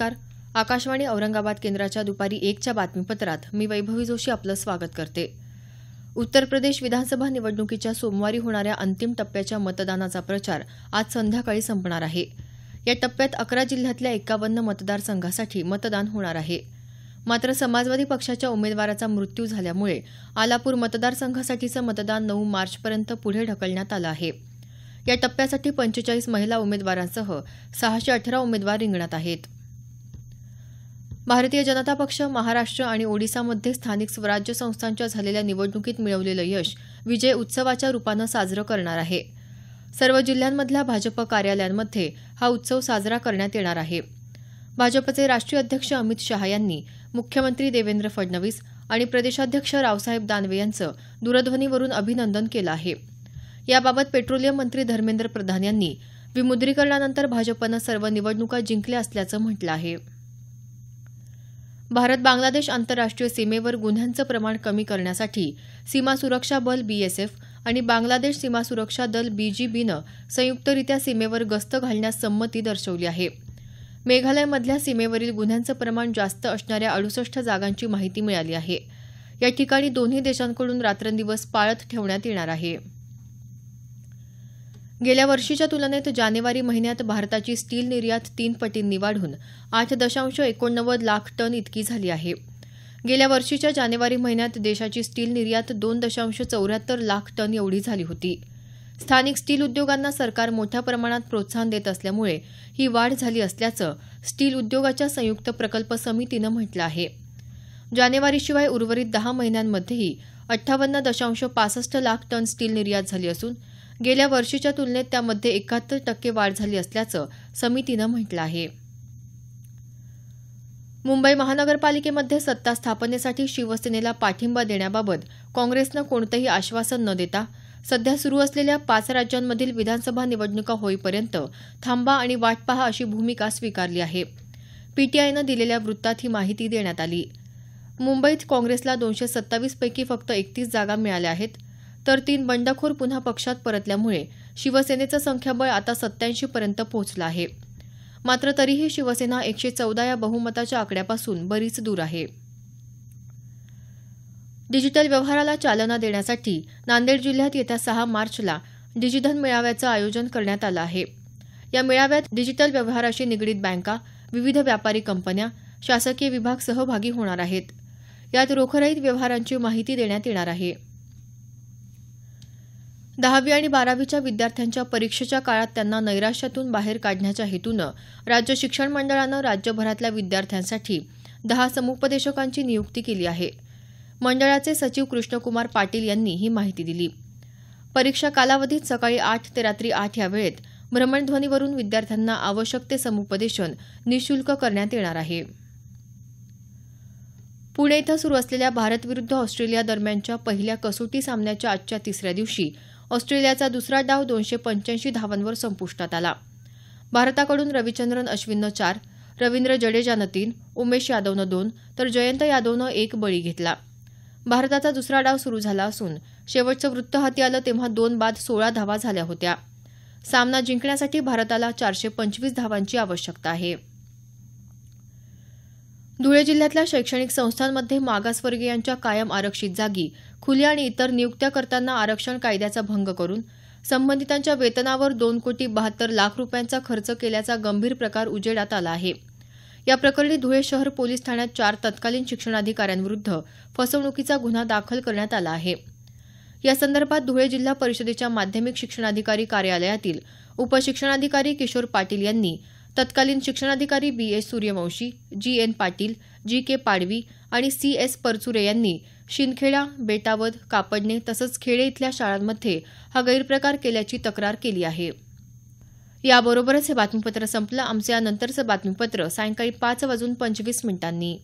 नमस्कार. आकाशवाणी औरंगाबाद केंद्राच्या दुपारी 1च्या बातमीपत्रात मी वैभवी जोशी आपलं स्वागत करते. उत्तर प्रदेश विधानसभा निवडणुकीच्या सोमवारी होणाऱ्या अंतिम टप्प्याच्या मतदानाचा प्रचार आज संध्याकाळी संपणार आहे. या टप्प्यात 11 जिल्ह्यातल्या 51 मतदारसंघासाठी मतदान होणार आहे. मात्र समाजवादी पक्षाच्या उमेदवाराचा मृत्यू झाल्यामुळे आलापूर मतदारसंघासाठीचं मतदान 9 मार्चपर्यंत पुढे ढकलण्यात आलं आहे. या टप्प्यासाठी 45 महिला उमेदवारांसह 618 उमेदवार रिंगणात आहेत. भारतीय जनता पक्ष महाराष्ट्र आणि ओडिसामध्ये स्थानिक स्वराज्य संस्थांच्या झालेल्या निवडणुकीत मिळवलेलं यश विजय उत्सवाच्या रूपानं साजरं करणार आहे. सर्व जिल्ह्यांमधल्या भाजप कार्यालयांमध्ये हा उत्सव साजरा करण्यात येणार आहे. भाजपचे राष्ट्रीय अध्यक्ष अमित शहा यांनी मुख्यमंत्री देवेंद्र फडणवीस आणि प्रदेशाध्यक्ष रावसाहेब दानवे यांचं दूरध्वनीवरून अभिनंदन केलं आहे. याबाबत पेट्रोलियम मंत्री धर्मेंद्र प्रधान यांनी विमुद्रीकरणानंतर भाजपनं सर्व निवडणुका जिंकल्या असल्याचं म्हटलं आहे. भारत बांगलादेश आंतरराष्ट्रीय सीमेवर गुन्ह्यांचं प्रमाण कमी करण्यासाठी सीमा सुरक्षा बल बीएसएफ आणि बांगलादेश सीमा सुरक्षा दल बीजीबीनं संयुक्तरित्या सीमेवर गस्त घालण्यास संमती दर्शवली आहे. मेघालयमधल्या सीमेवरील गुन्ह्यांचं प्रमाण जास्त असणाऱ्या 68 जागांची माहिती मिळाली आहे. या ठिकाणी दोन्ही देशांकडून रात्रंदिवस पाळत ठेवण्यात येणार आहे. गेल्या वर्षीच्या तुलनेत जानेवारी महिन्यात भारताची स्टील निर्यात 3 पटींनी वाढून 8.89 लाख टन इतकी झाली आहे. गेल्या वर्षीच्या जानेवारी महिन्यात देशाची स्टील निर्यात 2.74 लाख टन एवढी झाली होती. स्थानिक स्टील उद्योगांना सरकार मोठ्या प्रमाणात प्रोत्साहन देत असल्यामुळे ही वाढ झाली असल्याचं स्टील उद्योगाच्या संयुक्त प्रकल्प समितीनं म्हटलं आहे. जानेवारीशिवाय उर्वरित 10 महिन्यांमध्येही 58.65 लाख टन स्टील निर्यात झाली असून गेल्या वर्षीच्या तुलनेत त्यामध्ये 71% वाढ झाली असल्याचं समितीनं म्हटलं आहे. मुंबई महानगरपालिकेमध्ये सत्ता स्थापनेसाठी शिवसेनेला पाठिंबा देण्याबाबत काँग्रेसनं कोणतंही आश्वासन न देता सध्या सुरू असलेल्या 5 राज्यांमधील विधानसभा निवडणुका होईपर्यंत थांबा आणि वाट पहा अशी भूमिका स्वीकारली आहे. पीटीआयनं दिलेल्या वृत्तात ही माहिती देण्यात आली. मुंबईत काँग्रेसला 227 पैकी फक्त 31 जागा मिळाल्या आहेत, तर 3 बंडखोर पुन्हा पक्षात परतल्यामुळे शिवसेनेचं संख्याबळ आता 87 पर्यंत पोहोचलं आहे. मात्र तरीही शिवसेना 114 या बहुमताच्या आकड्यापासून बरीच दूर आहे. डिजिटल व्यवहाराला चालना देण्यासाठी नांदेड जिल्ह्यात येत्या 6 मार्चला डिजिधन मेळाव्याचं आयोजन करण्यात आलं आहे. या मेळाव्यात डिजिटल व्यवहाराशी निगडीत बँका, विविध व्यापारी कंपन्या, शासकीय विभाग सहभागी होणार आहेत. यात रोखरहित व्यवहारांची माहिती देण्यात येणार आहे. 10वी आणि 12वीच्या विद्यार्थ्यांच्या परीक्षेच्या काळात त्यांना नैराश्यातून बाहेर काढण्याच्या हेतूनं राज्य शिक्षण मंडळानं राज्यभरातल्या विद्यार्थ्यांसाठी 10 समुपदेशकांची नियुक्ती केली आहे. मंडळाचे सचिव कृष्णकुमार पाटील यांनी ही माहिती दिली. परीक्षा कालावधीत सकाळी 8 ते रात्री 8 या वेळेत भ्रमणध्वनीवरून विद्यार्थ्यांना आवश्यक ते समुपदेशन निःशुल्क करण्यात येणार आहे. पुणे इथं सुरू असलेल्या भारत विरुद्ध ऑस्ट्रेलिया दरम्यानच्या पहिल्या कसोटी सामन्याच्या आजच्या 3ऱ्या दिवशी ऑस्ट्रेलियाचा दुसरा डाव 285 धावांवर संपुष्टात आला. भारताकडून रविचंद्रन अश्विननं 4, रवींद्र जडेजानं 3, उमेश यादवनं 2 तर जयंत यादवनं 1 बळी घेतला. भारताचा दुसरा डाव सुरू झाला असून शेवटचं वृत्त हाती आलं तेव्हा 2 बाद 16 धावा झाल्या होत्या. सामना जिंकण्यासाठी भारताला 425 धावांची आवश्यकता आहे. धुळे जिल्ह्यातल्या शैक्षणिक संस्थांमध्ये मागासवर्गीयांच्या कायम आरक्षित जागी खुल्या आणि इतर नियुक्त्या करताना आरक्षण कायद्याचा भंग करून संबंधितांच्या वेतनावर 2,72 लाख रुपयांचा खर्च केल्याचा गंभीर प्रकार उजेडात आला आहे. या प्रकरणी धुळे शहर पोलीस ठाण्यात 4 तत्कालीन शिक्षणाधिकाऱ्यांविरुद्ध फसवणुकीचा गुन्हा दाखल करण्यात आला आहे. या संदर्भात धुळे जिल्हा परिषदेच्या माध्यमिक शिक्षणाधिकारी कार्यालयातील उपशिक्षणाधिकारी किशोर पाटील यांनी तत्कालीन शिक्षणाधिकारी B S. Suryavanshi, G N. Patil, G K. Padvi आणि सी.एस. परचुरे यांनी शिंदखेडा, बेटावद, कापडणे तसंच खेडे इथल्या शाळांमध्ये हा गैरप्रकार केल्याची तक्रार केली आहे. याबरोबरच हे बातमीपत्र संपलं. आमचं यानंतरचं बातमीपत्र सायंकाळी 5:25 मिनिटांनी.